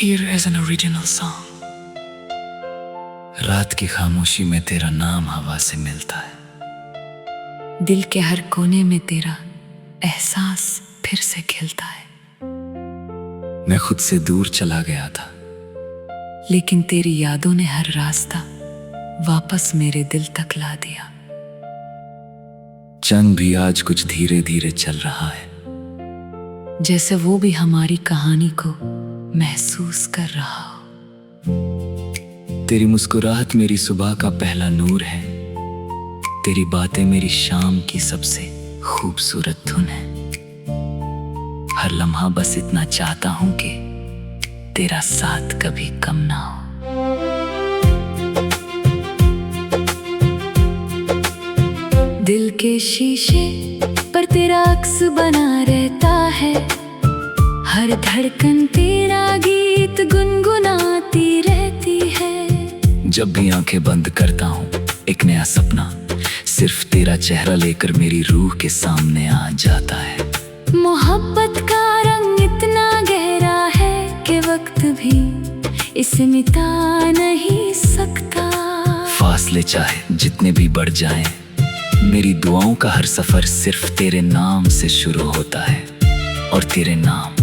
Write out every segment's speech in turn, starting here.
Here is an original song. रात की खामोशी में तेरा नाम हवा से मिलता है। दिल के हर कोने में तेरा एहसास फिर से खिलता है। मैं खुद से दूर चला गया था, लेकिन तेरी यादों ने हर रास्ता वापस मेरे दिल तक ला दिया। चंद भी आज कुछ धीरे धीरे चल रहा है, जैसे वो भी हमारी कहानी को महसूस कर रहा हो। तेरी मुस्कुराहट मेरी सुबह का पहला नूर है, तेरी बातें मेरी शाम की सबसे खूबसूरत धुन है। हर लम्हा बस इतना चाहता हूं कि तेरा साथ कभी कम ना हो। दिल के शीशे पर तेरा अक्स बना रहता है, हर धड़कन तेरा गीत गुनगुनाती रहती है। जब भी आंखें बंद करता हूँ एक नया सपना सिर्फ तेरा चेहरा लेकर मेरी रूह के सामने आ जाता है। मोहब्बत का रंग इतना गहरा है कि वक्त भी इसे मिटा नहीं सकता। फासले चाहे जितने भी बढ़ जाएं, मेरी दुआओं का हर सफर सिर्फ तेरे नाम से शुरू होता है और तेरे नाम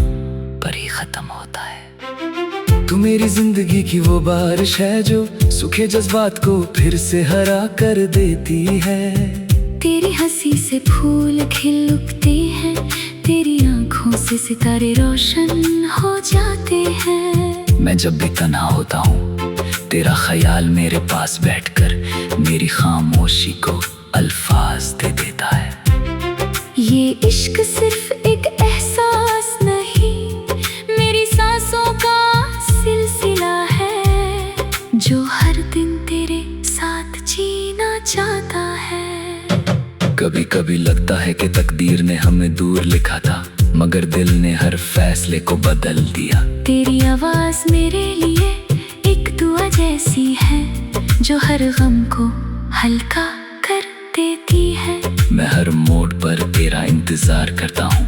पर ही खत्म होता है। तू मेरी जिंदगी की वो बारिश है जो सूखे जज्बात को फिर से हरा कर देती है। तेरी हंसी से फूल खिल उठते हैं, तेरी आंखों से सितारे रोशन हो जाते हैं। मैं जब भी तन्हा होता हूँ तेरा ख्याल मेरे पास बैठकर मेरी खामोशी को अल्फाज दे देता है। ये इश्क सिर्फ एक एहसास नहीं, मेरी सांसों का सिलसिला है जो हर दिन तेरे साथ जीना चाहता है। कभी कभी लगता है कि तकदीर ने हमें दूर लिखा था, मगर दिल ने हर फैसले को बदल दिया। तेरी आवाज मेरे लिए एक दुआ जैसी है जो हर गम को हल्का कर देती है। मैं हर मोड़ पर तेरा इंतजार करता हूँ,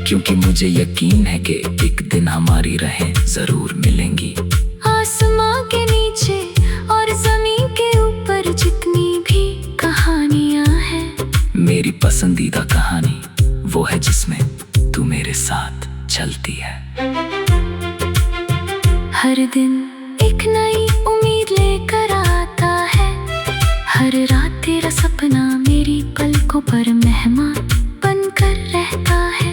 क्योंकि मुझे यकीन है कि एक दिन हमारी राहें जरूर मिलेंगी। आसमां के नीचे और जमीन के ऊपर जितनी भी कहानियां हैं, मेरी पसंदीदा कहानी वो है जिसमें तू मेरे साथ चलती है। हर दिन एक नई उम्मीद लेकर आता है, हर रात तेरा सपना मेरी पलकों पर मेहमान बनकर रहता है।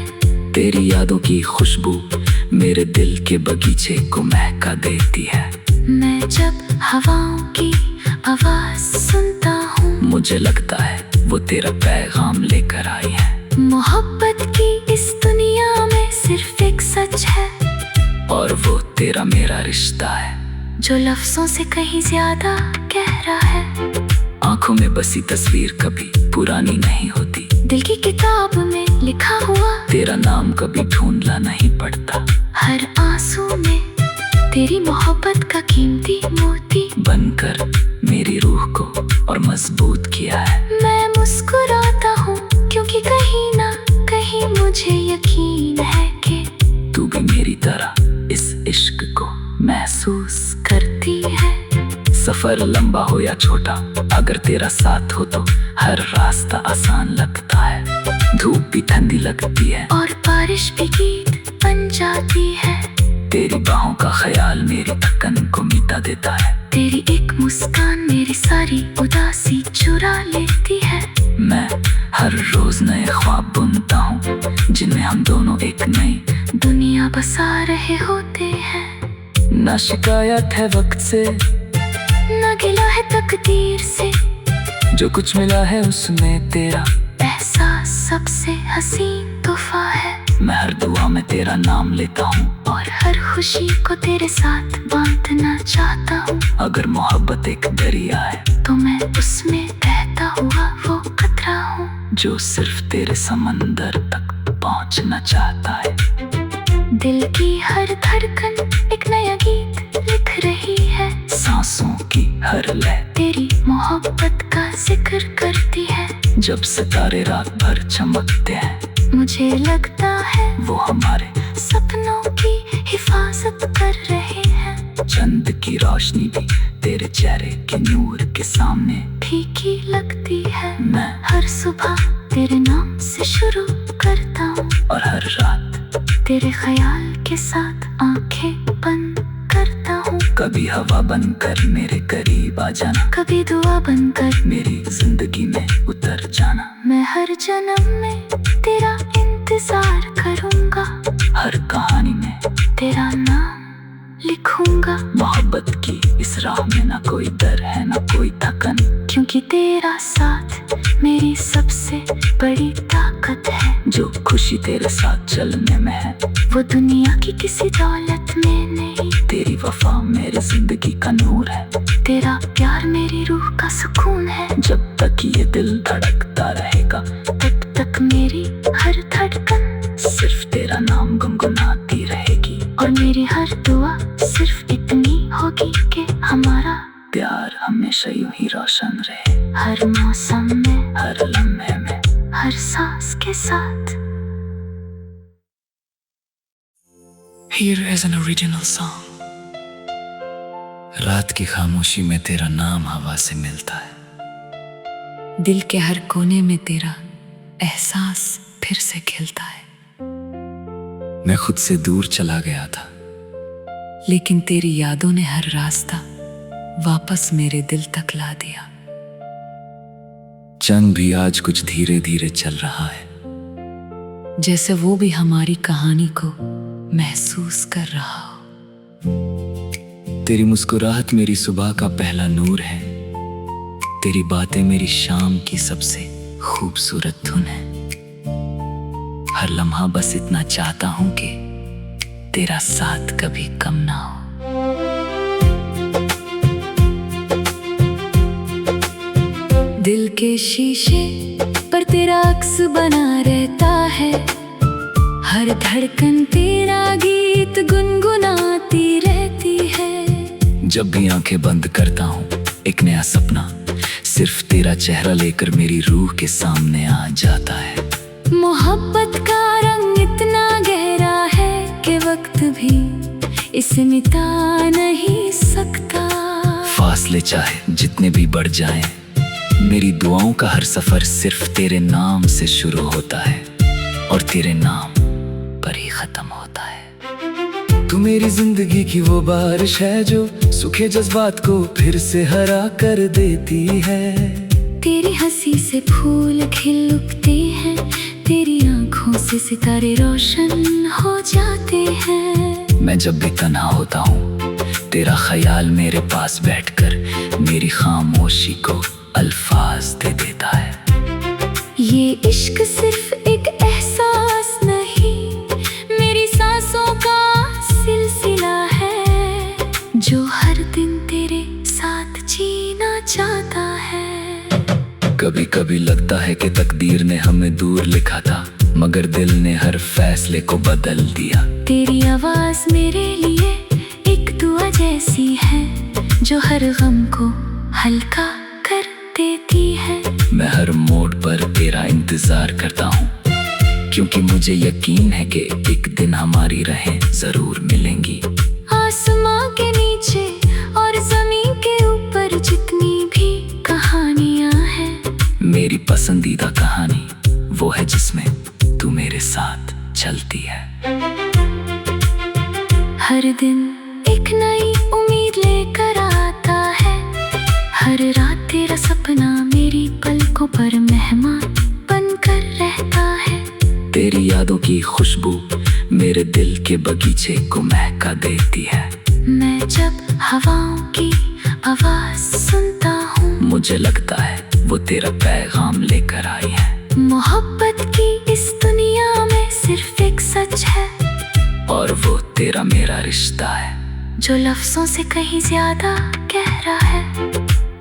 तेरी यादों की खुशबू मेरे दिल के बगीचे को महका देती है। मैं जब हवाओं की आवाज सुनता हूँ, मुझे लगता है वो तेरा पैगाम लेकर आई है। मोहब्बत की इस दुनिया में सिर्फ एक सच है, और वो तेरा मेरा रिश्ता है जो लफ्जों से कहीं ज्यादा गहरा है। आंखों में बसी तस्वीर कभी पुरानी नहीं होती, दिल की किताब में लिखा हुआ तेरा नाम कभी ढूंढना नहीं पड़ता। हर आंसू में तेरी मोहब्बत का कीमती मोती बनकर मेरी रूह को और मजबूत किया है। मैं मुस्कुराता हूँ क्योंकि कहीं ना कहीं मुझे यकीन है कि तू भी मेरी तरह इस इश्क को महसूस करती है। सफर लंबा हो या छोटा, अगर तेरा साथ हो तो हर रास्ता आसान लगता है। धूप भी ठंडी लगती है और बारिश भी गीत बन जाती है। तेरी बाहों का ख्याल मेरी थकन को मिटा देता है। तेरी एक मुस्कान मेरी सारी उदासी चुरा लेती है। मैं हर रोज नए ख्वाब बुनता हूँ जिनमें हम दोनों एक नई दुनिया बसा रहे होते हैं। ना शिकायत है वक्त से, ना गिला है तकदीर से, जो कुछ मिला है उसमें तेरा एहसास सबसे हसीन तोहफा है। मैं हर दुआ में तेरा नाम लेता हूँ और हर खुशी को तेरे साथ बांटना चाहता हूँ। अगर मोहब्बत एक दरिया है तो मैं उसमें बहता हुआ वो कतरा हूँ जो सिर्फ तेरे समंदर तक पहुँचना चाहता है। दिल की हर धड़कन एक नया गीत लिख रही है, सांसों की हर लय तेरी मोहब्बत का जिक्र करती है। जब सितारे रात भर चमकते हैं, मुझे लगता है वो हमारे सपनों की हिफाजत कर रहे चंद की रोशनी भी तेरे चेहरे के नूर के सामने फीकी लगती है। मैं हर सुबह तेरे नाम से शुरू करता हूँ, और हर रात तेरे ख्याल के साथ आंखें बंद करता हूँ। कभी हवा बनकर मेरे करीब आ जाना, कभी दुआ बनकर मेरी जिंदगी में उतर जाना। मैं हर जन्म में तेरा इंतजार करूंगा, हर कहानी में तेरा नाम लिखूंगा। मोहब्बत की इस राह में ना कोई डर है ना कोई थकन, क्योंकि तेरा साथ मेरी सबसे बड़ी ताकत है। जो खुशी तेरे साथ चलने में है वो दुनिया की किसी दौलत में नहीं। तेरी वफा मेरी जिंदगी का नूर है, तेरा प्यार मेरी रूह का सुकून है। जब तक ये दिल धड़कता रहेगा तब तक मेरी हर धड़कन सिर्फ तेरा नाम गुनगुनाती रहेगी। और मेरी हर दुआ सिर्फ इतनी होगी कि हमारा प्यार हमेशा यूं ही रोशन रहे, हर मौसम में, हर लम्हे में, हर सांस के साथ। Here is an original song। रात की खामोशी में तेरा नाम हवा से मिलता है, दिल के हर कोने में तेरा एहसास फिर से खिलता है। मैं खुद से दूर चला गया था, लेकिन तेरी यादों ने हर रास्ता वापस मेरे दिल तक ला दिया। चंद भी आज कुछ धीरे धीरे चल रहा है, जैसे वो भी हमारी कहानी को महसूस कर रहा हो। तेरी मुस्कुराहट मेरी सुबह का पहला नूर है, तेरी बातें मेरी शाम की सबसे खूबसूरत धुन है। हर लम्हा बस इतना चाहता हूं कि तेरा साथ कभी कम ना हो। दिल के शीशे पर तेरा अक्स बना रहता है, हर धड़कन तेरा गीत गुनगुनाती रहती है। जब भी आंखें बंद करता हूँ एक नया सपना सिर्फ तेरा चेहरा लेकर मेरी रूह के सामने आ जाता है। मोहब्बत का रंग इतना गहरा है कि वक्त भी इसे मिटा नहीं सकता। फासले चाहे जितने भी बढ़ जाएं, मेरी दुआओं का हर सफर सिर्फ तेरे नाम से शुरू होता है और तेरे नाम पर ही खत्म होता है। तू मेरी जिंदगी की वो बारिश है जो सूखे जज्बात को फिर से हरा कर देती है। तेरी हंसी से फूल खिल उठते हैं, तेरी आंखों से सितारे रोशन हो जाते हैं। मैं जब भी तन्हा होता हूँ तेरा ख्याल मेरे पास बैठकर मेरी खामोशी को अल्फाज दे देता है। ये इश्क सिर्फ एक एहसास नहीं, मेरी सांसों का सिलसिला है, जो हर दिन तेरे साथ जीना चाहता है। कभी कभी लगता है कि तकदीर ने हमें दूर लिखा था, मगर दिल ने हर फैसले को बदल दिया। तेरी आवाज मेरे लिए एक दुआ जैसी है, जो हर गम को हल्का कर देती है। मैं हर मोड़ पर तेरा इंतजार करता हूँ, क्योंकि मुझे यकीन है कि एक दिन हमारी राहें जरूर मिलेंगी। आसमां के नीचे और जमीन के ऊपर जितनी भी कहानियां हैं, मेरी पसंदीदा कहानी वो है जिसमें तू मेरे साथ चलती है। हर दिन एक नई उम्मीद लेकर आता है, हर रात तेरा सपना मेरी पलकों पर मेहमान बनकर रहता है। तेरी यादों की खुशबू मेरे दिल के बगीचे को महका देती है। मैं जब हवाओं की आवाज सुनता हूँ, मुझे लगता है वो तेरा पैगाम लेकर आई है। मोहब्बत की इस दुनिया में सिर्फ एक सच है, और वो तेरा मेरा रिश्ता है, जो लफ्जों से कहीं ज्यादा गहरा है।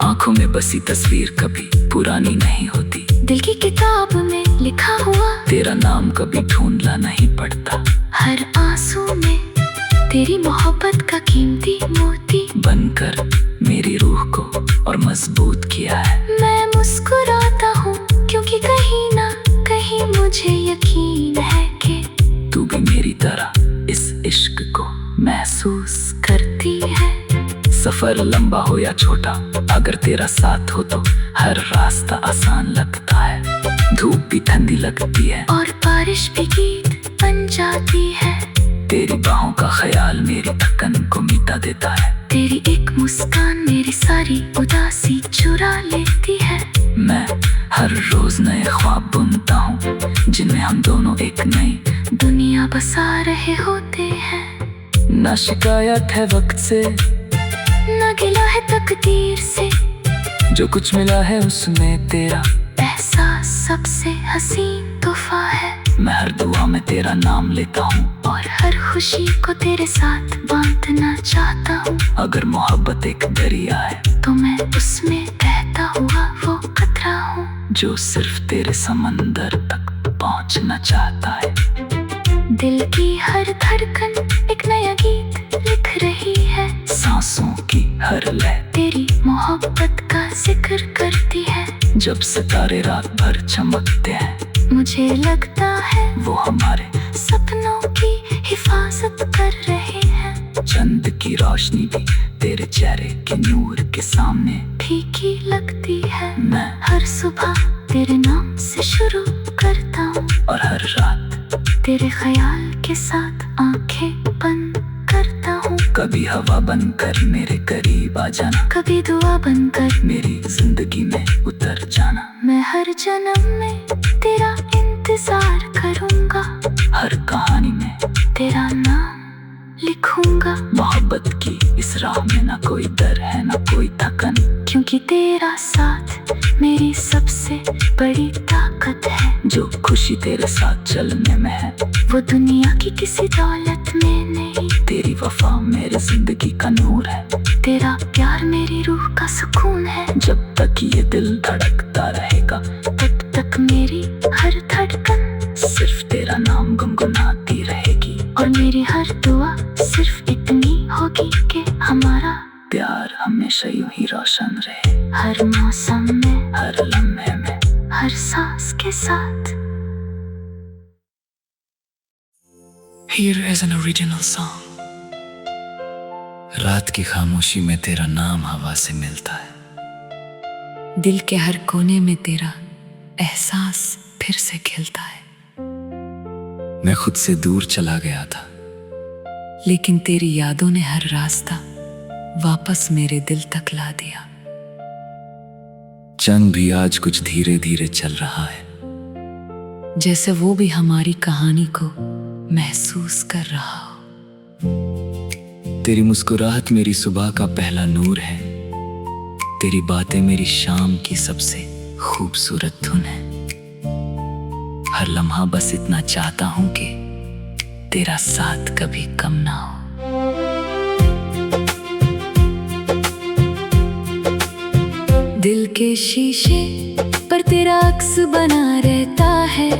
आंखों में बसी तस्वीर कभी पुरानी नहीं होती, दिल की किताब में लिखा हुआ तेरा नाम कभी ढूंढना नहीं पड़ता। हर आंसू में तेरी मोहब्बत का कीमती मोती बनकर मेरी रूह को और मजबूत किया है। मैं मुस्कुराता हूँ क्योंकि कहीं ना कहीं मुझे यकीन है कि तू भी मेरी तरह इस इश्क को महसूस करती है। सफर लंबा हो या छोटा, अगर तेरा साथ हो तो हर रास्ता आसान लगता है। धूप भी ठंडी लगती है और बारिश भी गीत बन जाती है। तेरी बाहों का ख्याल मेरी थकन को मिटा देता है। तेरी एक मुस्कान मेरी सारी उदासी चुरा लेती है। मैं हर रोज नए ख्वाब बुनता हूँ, जिनमें हम दोनों एक नई दुनिया बसा रहे होते हैं। ना शिकायत है वक्त से, ना गिला है तकदीर से, जो कुछ मिला है उसमें तेरा एहसास सबसे हसीन तोहफा है। मैं हर दुआ में तेरा नाम लेता हूँ और हर खुशी को तेरे साथ बांटना चाहता हूँ। अगर मोहब्बत एक दरिया है तो मैं उसमें बहता हुआ वो कतरा हूँ, जो सिर्फ तेरे समंदर तक पहुँचना चाहता है। दिल की हर धड़कन एक नया गीत लिख रही है। सांसों की हर लय तेरी मोहब्बत का जिक्र करती है। जब सितारे रात भर चमकते हैं, मुझे लगता है वो हमारे सपनों की हिफाजत कर रहे हैं। चंद की रोशनी भी तेरे चेहरे के नूर के सामने फीकी लगती है। मैं हर सुबह तेरे नाम से शुरू करता हूँ और हर रात तेरे ख्याल के साथ आंखें बंद करता हूँ। कभी हवा बनकर मेरे करीब आ जाना, कभी दुआ बनकर मेरी जिंदगी में उतर जाना। मैं हर जन्म में तेरा इंतजार करूँगा, हर कहानी में तेरा नाम लिखूंगा। मोहब्बत की इस राह में ना कोई डर है ना कोई थकन, क्योंकि तेरा साथ मेरी सबसे बड़ी ताकत है। जो खुशी तेरे साथ चलने में है वो दुनिया की किसी दौलत में नहीं। तेरी वफा मेरी जिंदगी का नूर है। तेरा प्यार मेरी रूह का सुकून है। जब तक ये दिल धड़कता रहेगा, तब तक मेरी हर धड़कन सिर्फ तेरा नाम गुनगुनाती रहेगी। और मेरी हर दुआ सिर्फ इतनी होगी कि हमारा प्यार हमेशा यूं ही रोशन रहे, हर मौसम में, हर लम्हे में, हर सांस के साथ। Here is an original song. रात की खामोशी में तेरा नाम हवा से मिलता है। दिल के हर कोने में तेरा एहसास फिर से खिलता है। मैं खुद से दूर चला गया था, लेकिन तेरी यादों ने हर रास्ता वापस मेरे दिल तक ला दिया। चंद भी आज कुछ धीरे धीरे चल रहा है, जैसे वो भी हमारी कहानी को महसूस कर रहा हो। तेरी मुस्कुराहट मेरी सुबह का पहला नूर है। तेरी बातें मेरी शाम की सबसे खूबसूरत धुन है। हर लम्हा बस इतना चाहता हूं कि तेरा साथ कभी कम ना हो। दिल के शीशे पर तेरा अक्स बना रहता है।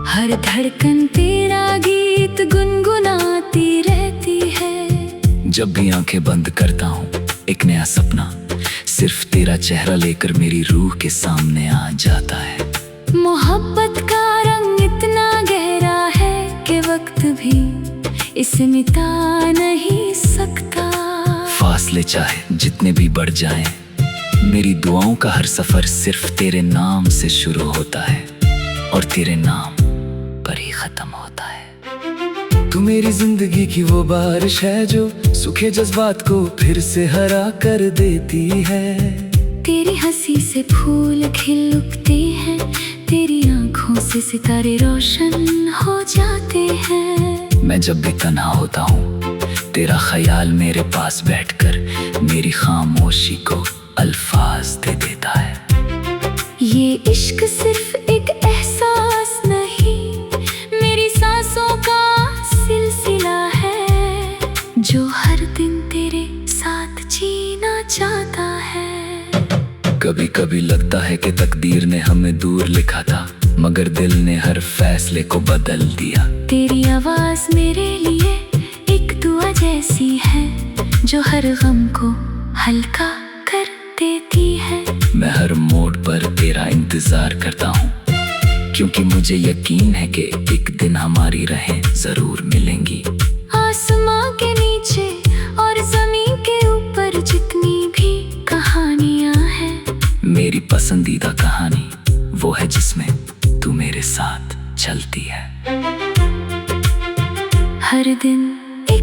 हर धड़कन तेरा गीत गुनगुनाती रहती है। जब भी आंखें बंद करता हूँ, एक नया सपना सिर्फ तेरा चेहरा लेकर मेरी रूह के सामने आ जाता है। मोहब्बत का रंग इतना गहरा है कि वक्त भी इसे मिटा नहीं सकता। फासले चाहे जितने भी बढ़ जाएं, मेरी दुआओं का हर सफर सिर्फ तेरे नाम से शुरू होता है और तेरे नाम पर ही खत्म होता है। तू मेरी जिंदगी की वो बारिश है जो सूखे जज्बात को फिर से हरा कर देती है। तेरी हंसी से फूल खिल उठते हैं, तेरी आंखों से सितारे रोशन हो जाते हैं। मैं जब भी तन्हा होता हूँ, तेरा ख्याल मेरे पास बैठकर मेरी खामोशी को अल्फाज दे देता है। ये इश्क सिर्फ एक एहसास नहीं, मेरी सांसों का सिलसिला है, जो हर दिन तेरे साथ जीना चाहता है। कभी कभी लगता है कि तकदीर ने हमें दूर लिखा था, मगर दिल ने हर फैसले को बदल दिया। तेरी आवाज मेरे लिए एक दुआ जैसी है, जो हर गम को हल्का कर देती है। मैं हर मोड़ पर तेरा इंतजार करता हूँ, क्योंकि मुझे यकीन है कि एक दिन हमारी राहें जरूर मिलेंगी। आसमां के नीचे और जमीन के ऊपर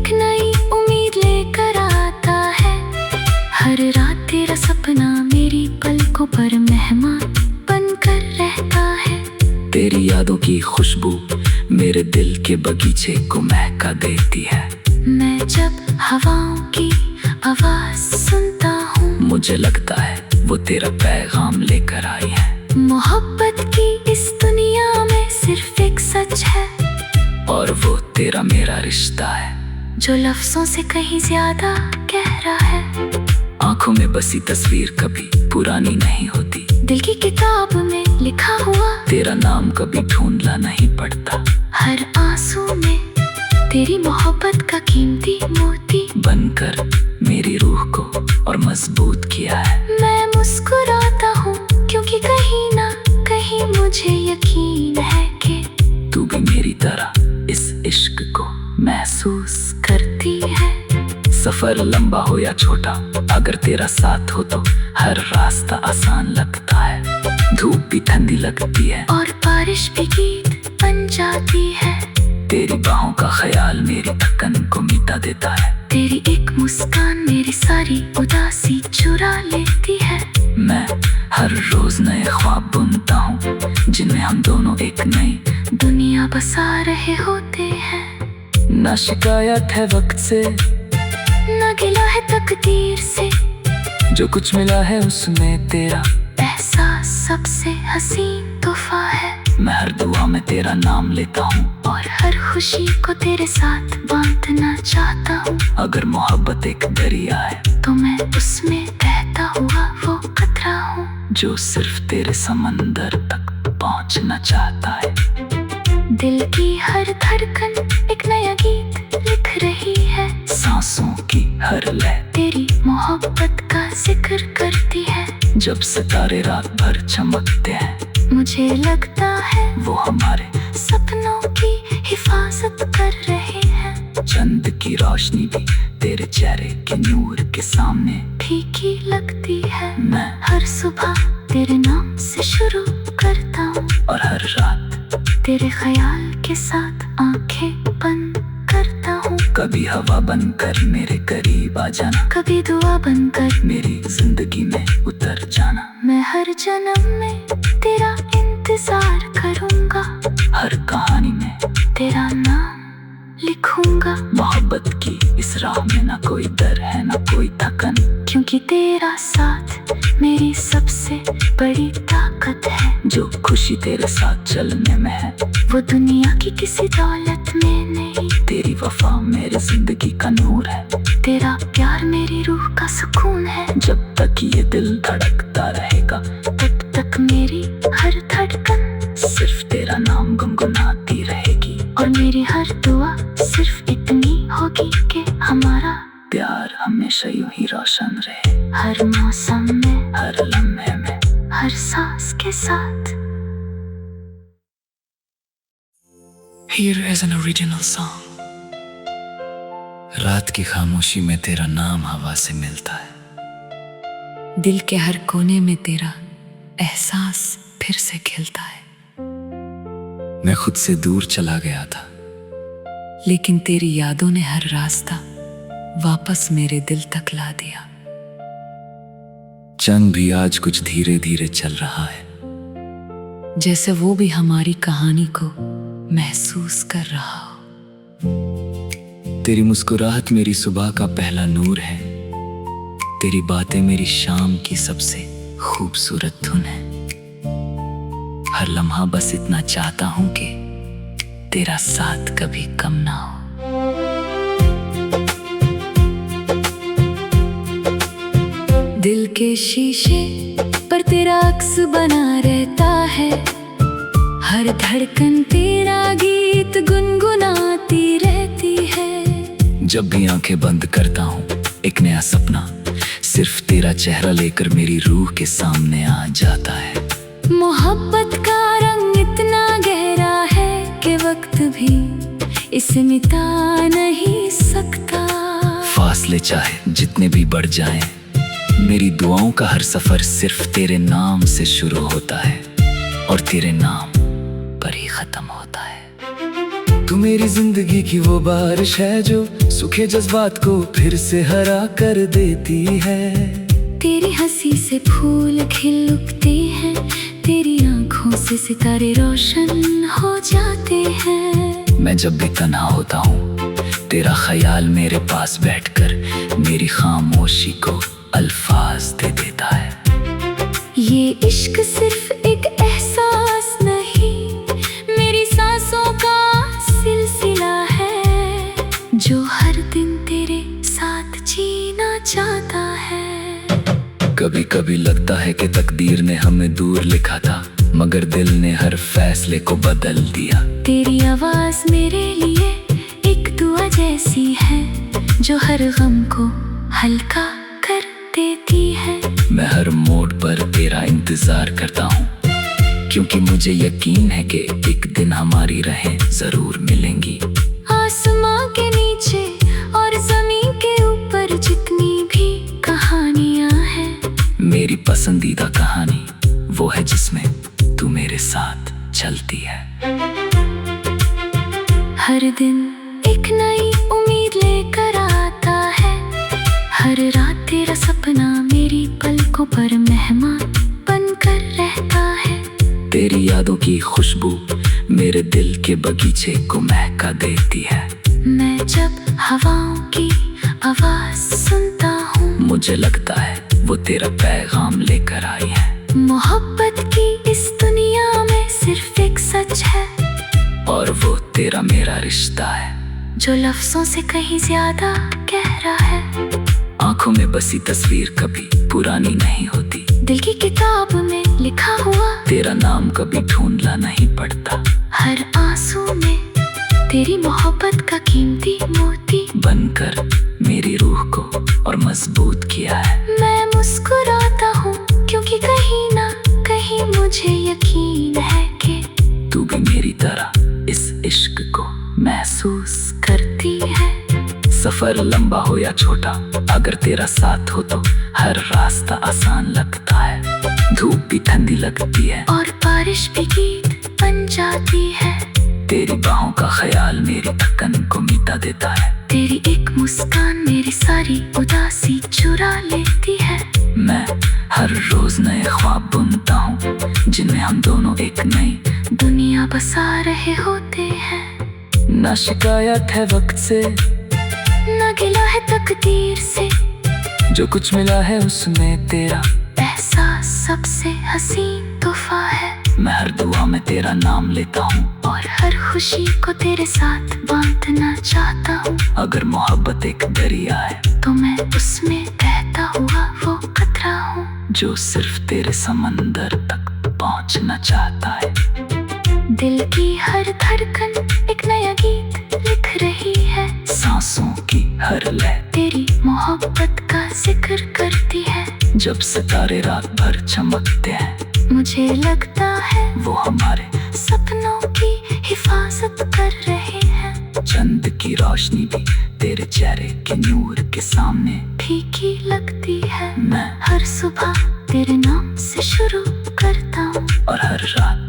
एक नई उम्मीद लेकर आता है। हर रात तेरा सपना मेरी पलकों पर मेहमान बनकर रहता है। तेरी यादों की खुशबू मेरे दिल के बगीचे को महका देती है। मैं जब हवाओं की आवाज सुनता हूँ, मुझे लगता है वो तेरा पैगाम लेकर आई है। मोहब्बत की इस दुनिया में सिर्फ एक सच है, और वो तेरा मेरा रिश्ता है, जो लफ्जों से कहीं ज्यादा गहरा है। आंखों में बसी तस्वीर कभी पुरानी नहीं होती। दिल की किताब में लिखा हुआ तेरा नाम कभी ढूंढना नहीं पड़ता। हर आंसू में तेरी मोहब्बत का कीमती मोती बनकर मेरी रूह को और मजबूत किया है। मैं मुस्कुराता हूँ क्योंकि कहीं ना कहीं मुझे यकीन है कि तू भी मेरी तरह इस इश्क को महसूस करती है। सफर लंबा हो या छोटा, अगर तेरा साथ हो तो हर रास्ता आसान लगता है। धूप भी ठंडी लगती है और बारिश भी गीत बन जाती है। तेरी बाहों का ख्याल मेरी थकन को मिटा देता है। तेरी एक मुस्कान मेरी सारी उदासी चुरा लेती है। मैं हर रोज नए ख्वाब बुनता हूँ, जिनमें हम दोनों एक नई दुनिया बसा रहे होते हैं। ना शिकायत है वक्त से, ना गिला है तकदीर से, जो कुछ मिला है उसमें तेरा एहसास सबसे हसीन तोहफा है। मैं हर दुआ में तेरा नाम लेता हूँ, और हर खुशी को तेरे साथ बांटना चाहता हूँ। अगर मोहब्बत एक दरिया है तो मैं उसमें बहता हुआ वो कतरा हूँ, जो सिर्फ तेरे समंदर तक पहुँचना चाहता है। दिल की हर धड़कन एक नया गीत लिख रही है। सांसों की हर लय तेरी मोहब्बत का जिक्र करती है। जब सितारे रात भर चमकते हैं, मुझे लगता है वो हमारे सपनों की हिफाजत कर रहे हैं। चंद की रोशनी भी तेरे चेहरे के नूर के सामने फीकी लगती है। मैं हर सुबह तेरे नाम से शुरू करता हूँ, और हर रात तेरे ख्याल के साथ आंखें बंद करता हूँ। कभी हवा बनकर मेरे करीब आ जाना, कभी दुआ बनकर मेरी जिंदगी में उतर जाना। मैं हर जन्म में तेरा इंतजार करूँगा, हर कहानी में तेरा नाम लिखूंगा। मोहब्बत की इस राह में ना कोई डर है ना कोई थकन, क्योंकि तेरा साथ मेरी सबसे बड़ी ताकत है। जो खुशी तेरे साथ चलने में है, वो दुनिया की किसी दौलत में नहीं। तेरी वफा मेरी जिंदगी का नूर है। तेरा प्यार मेरी रूह का सुकून है। जब तक ये दिल धड़कता रहेगा, तब तक मेरी हर धड़कन सिर्फ तेरा नाम गुनगुनाती रहेगी। और मेरी हर दुआ सिर्फ इतनी होगी कि हमारा प्यार हमेशा यूं ही रोशन रहे, हर मौसम में, हर लम्हे में, हर सांस के साथ। Here is an original song. रात की खामोशी में तेरा नाम हवा से मिलता है। दिल के हर कोने में तेरा एहसास फिर से खिलता है। मैं खुद से दूर चला गया था, लेकिन तेरी यादों ने हर रास्ता वापस मेरे दिल तक ला दिया। चंद भी आज कुछ धीरे धीरे चल रहा है, जैसे वो भी हमारी कहानी को महसूस कर रहा हो। तेरी मुस्कुराहट मेरी सुबह का पहला नूर है। तेरी बातें मेरी शाम की सबसे खूबसूरत धुन है। हर लम्हा बस इतना चाहता हूं कि तेरा साथ कभी कम ना हो। दिल के शीशे पर तेरा अक्स बना रहता है। हर धड़कन तेरा गीत गुनगुनाती रहती है। जब भी आंखें बंद करता हूँ, एक नया सपना सिर्फ तेरा चेहरा लेकर मेरी रूह के सामने आ जाता है। मोहब्बत का रंग इतना गहरा है कि वक्त भी इसे मिटा नहीं सकता। फासले चाहे जितने भी बढ़ जाएं, मेरी दुआओं का हर सफर सिर्फ तेरे नाम से शुरू होता है और तेरे नाम पर ही खत्म होता है। तू मेरी जिंदगी की वो बारिश है जो सूखे जज्बात को फिर से हरा कर देती है। तेरी हंसी से फूल खिल उठते हैं, तेरी आंखों से सितारे रोशन हो जाते हैं। मैं जब भी तन्हा होता हूँ तेरा ख्याल मेरे पास बैठकर मेरी खामोशी को अल्फाज दे देता है। ये इश्क सिर्फ एक एहसास नहीं, मेरी सांसों का सिलसिला है जो हर दिन तेरे साथ जीना चाहता है। कभी कभी लगता है कि तकदीर ने हमें दूर लिखा था, मगर दिल ने हर फैसले को बदल दिया। तेरी आवाज मेरे लिए एक दुआ जैसी है जो हर गम को हल्का कर देती है। मैं हर मोड़ पर तेरा इंतजार करता हूँ, क्योंकि मुझे यकीन है कि एक दिन हमारी राहें जरूर मिलेंगी। आसमां के नीचे और जमीन के ऊपर जितनी भी कहानियां हैं, मेरी पसंदीदा कहानी वो है जिसमें तू मेरे साथ चलती है। हर दिन एक नई उम्मीद लेकर आता है, हर रात तेरा सपना मेरी पलकों पर मेहमान बनकर रहता है। तेरी यादों की खुशबू मेरे दिल के बगीचे को महका देती है। मैं जब हवाओं की आवाज सुनता हूँ, मुझे लगता है वो तेरा पैगाम लेकर आई है। मोहब्बत की इस दुनिया में सिर्फ एक सच है, और वो तेरा मेरा रिश्ता है जो लफ्जों से कहीं ज्यादा गहरा है। आंखों में बसी तस्वीर कभी पुरानी नहीं होती, दिल की किताब में लिखा हुआ तेरा नाम कभी ढूंढना नहीं पड़ता। हर आंसू में तेरी मोहब्बत का कीमती मोती बनकर मेरी रूह को और मजबूत किया है। मैं मुस्कुराता हूँ क्योंकि कहीं ना कहीं मुझे यकीन है कि तू भी मेरी तरह इस इश्क को महसूस करती है। सफर लंबा हो या छोटा, अगर तेरा साथ हो तो हर रास्ता आसान लगता है। धूप भी ठंडी लगती है और बारिश भी गीत बन जाती है। तेरी बाहों का ख्याल मेरी थकन को मिटा देता है। तेरी एक मुस्कान मेरी सारी उदासी चुरा लेती है। मैं हर रोज नए ख्वाब बुनता हूँ जिनमें हम दोनों एक नई दुनिया बसा रहे होते हैं। ना शिकायत है वक्त से, ना गिला है तकदीर से, जो कुछ मिला है उसमें तेरा एहसास सबसे हसीन तोहफा है। मैं हर दुआ में तेरा नाम लेता हूँ और हर खुशी को तेरे साथ बांटना चाहता हूँ। अगर मोहब्बत एक दरिया है तो मैं उसमें बहता हुआ वो कतरा हूँ जो सिर्फ तेरे समंदर तक पहुँचना चाहता है। दिल की हर धड़कन एक नया गीत लिख रही है। सांसों की हर लय तेरी मोहब्बत का जिक्र करती है। जब सितारे रात भर चमकते हैं, मुझे लगता है वो हमारे सपनों की हिफाजत कर रहे हैं। चंद की रोशनी भी तेरे चेहरे के नूर के सामने फीकी लगती है। मैं हर सुबह तेरे नाम से शुरू करता हूँ और हर रात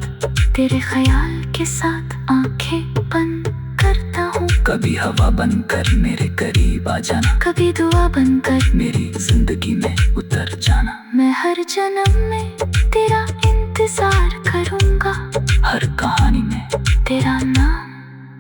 तेरे ख्याल के साथ आंखें बंद करता हूँ। कभी हवा बनकर मेरे करीब आ जाना, कभी दुआ बनकर मेरी जिंदगी में उतर जाना। मैं हर जन्म में तेरा इंतजार करूँगा, हर कहानी में तेरा नाम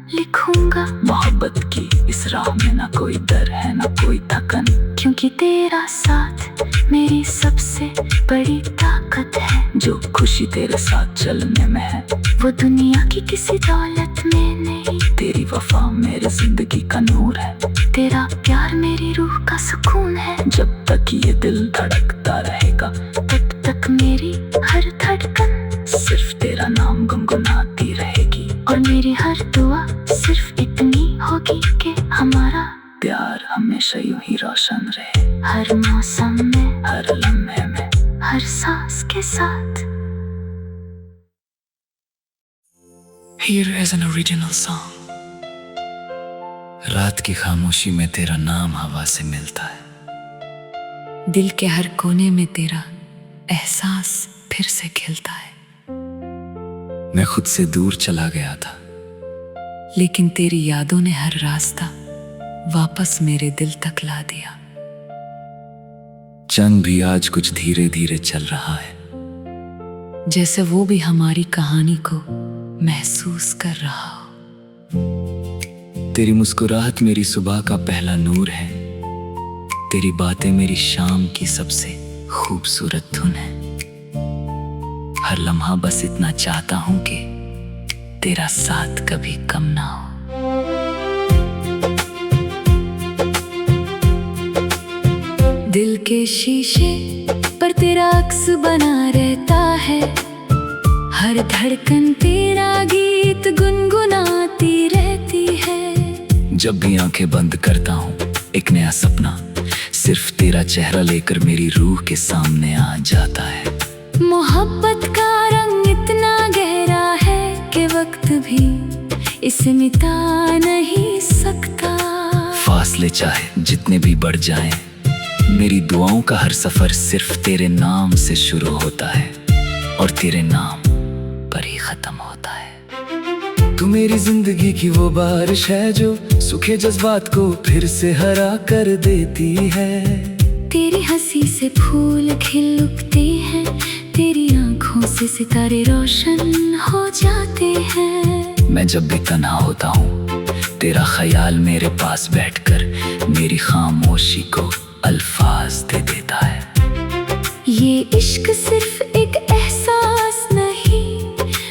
लिखूंगा। मोहब्बत की इस राह में ना कोई डर है ना कोई थकन, क्योंकि तेरा साथ मेरी सबसे बड़ी ताकत है। जो खुशी तेरे साथ चलने में है वो दुनिया की किसी दौलत में नहीं। तेरी वफा मेरी जिंदगी का नूर है। तेरा प्यार मेरी रूह का सुकून है। जब तक ये दिल धड़कता रहेगा तब तक मेरी हर धड़कन सिर्फ तेरा नाम गुनगुनाती रहेगी। और मेरी हर दुआ सिर्फ इतनी होगी कि हमारा प्यार हमेशा यूं ही रोशन रहे, हर मौसम में, हर लम्हे में, हर सांस के साथ। Here is an original song. रात की खामोशी में तेरा नाम हवा से मिलता है। दिल के हर कोने में तेरा एहसास फिर से खिलता है। मैं खुद से दूर चला गया था, लेकिन तेरी यादों ने हर रास्ता वापस मेरे दिल तक ला दिया। चंद भी आज कुछ धीरे धीरे चल रहा है, जैसे वो भी हमारी कहानी को महसूस कर रहा हो। तेरी मुस्कुराहट मेरी सुबह का पहला नूर है, तेरी बातें मेरी शाम की सबसे खूबसूरत धुन है। हर लम्हा बस इतना चाहता हूं कि तेरा साथ कभी कम ना हो। दिल के शीशे पर तेरा अक्स बना रहता है, हर धड़कन तेरा गीत गुनगुनाती रहती है। जब भी आंखें बंद करता हूँ एक नया सपना सिर्फ तेरा चेहरा लेकर मेरी रूह के सामने आ जाता है। मोहब्बत का रंग इतना गहरा है कि वक्त भी इसे मिटा नहीं सकता। फासले चाहे जितने भी बढ़ जाएं, मेरी दुआओं का हर सफर सिर्फ तेरे नाम से शुरू होता है और तेरे नाम पर ही खत्म होता है। तू मेरी जिंदगी की वो बारिश है जो सूखे जज्बात को फिर से हरा कर देती है। तेरी हंसी से फूल खिल उठते हैं, तेरी आंखों से सितारे रोशन हो जाते हैं। मैं जब भी तन्हा होता हूँ तेरा ख्याल मेरे पास बैठकर मेरी खामोशी को अल्फाज दे देता है। ये इश्क सिर्फ एक एहसास नहीं,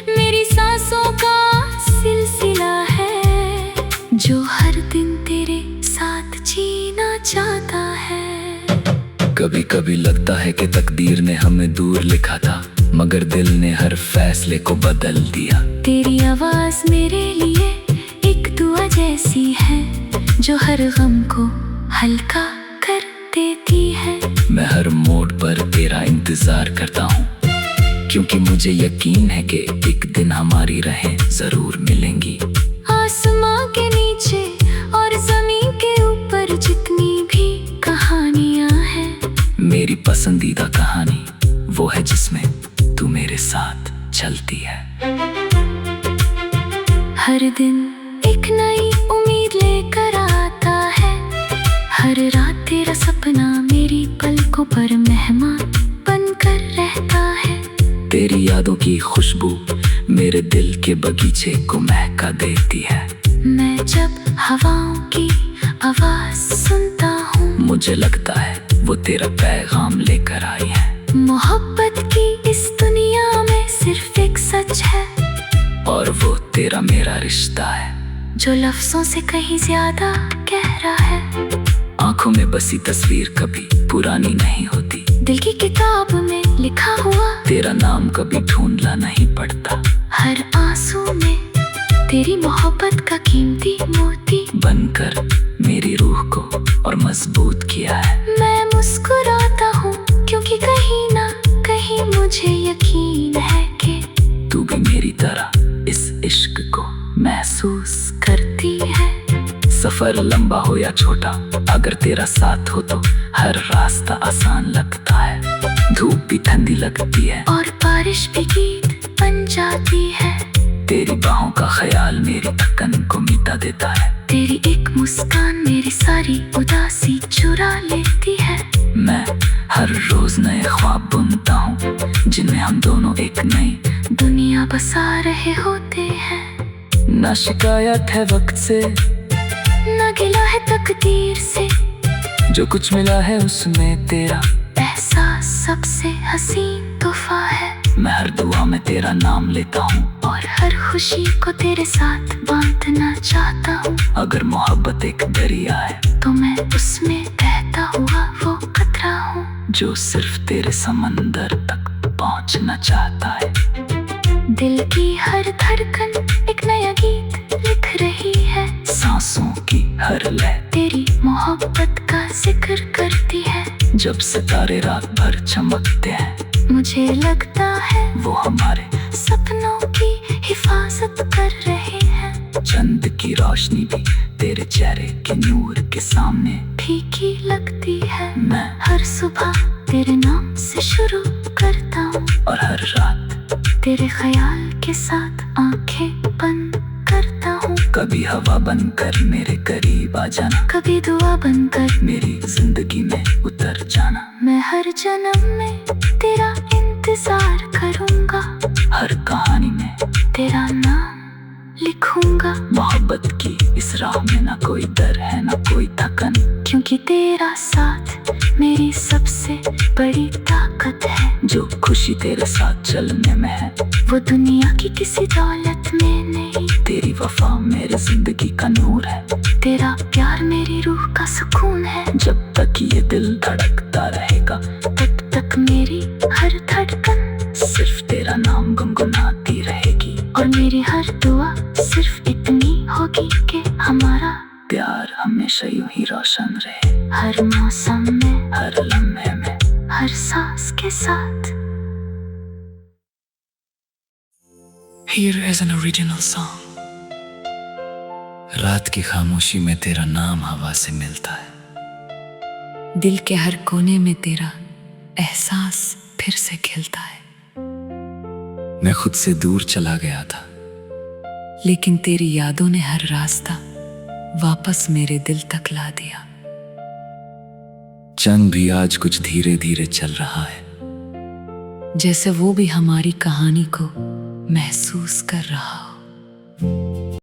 मेरी सांसों का सिलसिला है जो हर दिन तेरे साथ जीना चाहता है। कभी कभी लगता है कि तकदीर ने हमें दूर लिखा था, मगर दिल ने हर फैसले को बदल दिया। तेरी आवाज मेरे लिए एक दुआ जैसी है जो हर गम को हल्का कर देती है। मैं हर मोड़ पर तेरा इंतजार करता हूँ, क्योंकि मुझे यकीन है कि एक दिन हमारी राहें जरूर मिलेंगी। आसमां के नीचे और जमीन के ऊपर जितनी भी कहानियां हैं, मेरी पसंदीदा कहानी वो है जिसमें तू मेरे साथ चलती है। हर दिन एक नई उम्मीद लेकर आता है, हर रात तेरा सपना मेरी पलकों पर मेहमान बनकर रहता है। तेरी यादों की खुशबू मेरे दिल के बगीचे को महका देती है। मैं जब हवाओं की आवाज सुनता हूँ, मुझे लगता है वो तेरा पैगाम लेकर आई है। मोहब्बत की इस दुनिया में सिर्फ एक सच है, और वो तेरा मेरा रिश्ता है जो लफ्जों से कहीं ज्यादा गहरा है। आंखों में बसी तस्वीर कभी पुरानी नहीं होती, दिल की किताब में लिखा हुआ तेरा नाम कभी ढूंढना नहीं पड़ता। हर आंसू में तेरी मोहब्बत का कीमती मोती बनकर मेरी रूह को और मजबूत किया है। मैं मुस्कुराता हूँ क्योंकि कहीं ना कहीं मुझे यकीन है कि तू भी मेरी तरह इस इश्क को महसूस करती है। सफर लंबा हो या छोटा, अगर तेरा साथ हो तो हर रास्ता आसान लगता है। धूप भी ठंडी लगती है और बारिश भी गीत बन जाती है। तेरी बाहों का ख्याल मेरी थकन को मिटा देता है। तेरी एक मुस्कान मेरी सारी उदासी चुरा लेती है। मैं हर रोज नए ख्वाब बुनता हूँ जिनमें हम दोनों एक नई दुनिया बसा रहे होते हैं। ना शिकायत है वक्त से, ना गिला है तकदीर से, जो कुछ मिला है उसमें तेरा एहसास सबसे हसीन तोहफा है। मैं हर दुआ में तेरा नाम लेता हूँ और हर खुशी को तेरे साथ बांटना चाहता हूँ। अगर मोहब्बत एक दरिया है तो मैं उसमें बहता हुआ वो कतरा हूँ जो सिर्फ तेरे समंदर तक पहुँचना चाहता है। दिल की हर धड़कन एक नया गीत लिख रही है। सांसों की हर लय तेरी मोहब्बत का जिक्र करती है। जब सितारे रात भर चमकते हैं, मुझे लगता है वो हमारे सपनों की हिफाजत कर रहे हैं। चंद की रोशनी भी तेरे चेहरे के नूर के सामने फीकी लगती है। मैं हर सुबह तेरे नाम से शुरू करता हूँ और हर रात तेरे ख्याल के साथ आंखें बंद करता हूँ। कभी कभी हवा बनकर मेरे करीब आ जाना, कभी दुआ बनकर मेरी जिंदगी में उतर जाना। मैं हर जन्म में तेरा इंतजार करूंगा, हर कहानी में तेरा नाम लिखूंगा। मोहब्बत की इस राह में ना कोई डर है ना कोई थकन, क्योंकि तेरा साथ मेरी सबसे बड़ी ताकत है। जो खुशी तेरे साथ चलने में है वो दुनिया की किसी दौलत में नहीं। तेरी वफा मेरी जिंदगी का नूर है, तेरा प्यार मेरी रूह का सुकून है। जब तक ये दिल धड़कता रहेगा तब तक मेरी हर धड़कन सिर्फ तेरा नाम गुनगुनाती रहेगी। और मेरी हर दुआ सिर्फ इतनी होगी कि हमारा प्यार हमेशा यूं ही रोशन रहे, हर मौसम में, हर लम्हे में, हर सांस के साथ। Here is an original song. रात की खामोशी में तेरा नाम हवा से मिलता है, दिल के हर कोने में तेरा एहसास फिर से खिलता है। मैं खुद से दूर चला गया था, लेकिन तेरी यादों ने हर रास्ता वापस मेरे दिल तक ला दिया। चंद भी आज कुछ धीरे धीरे चल रहा है, जैसे वो भी हमारी कहानी को महसूस कर रहा हो।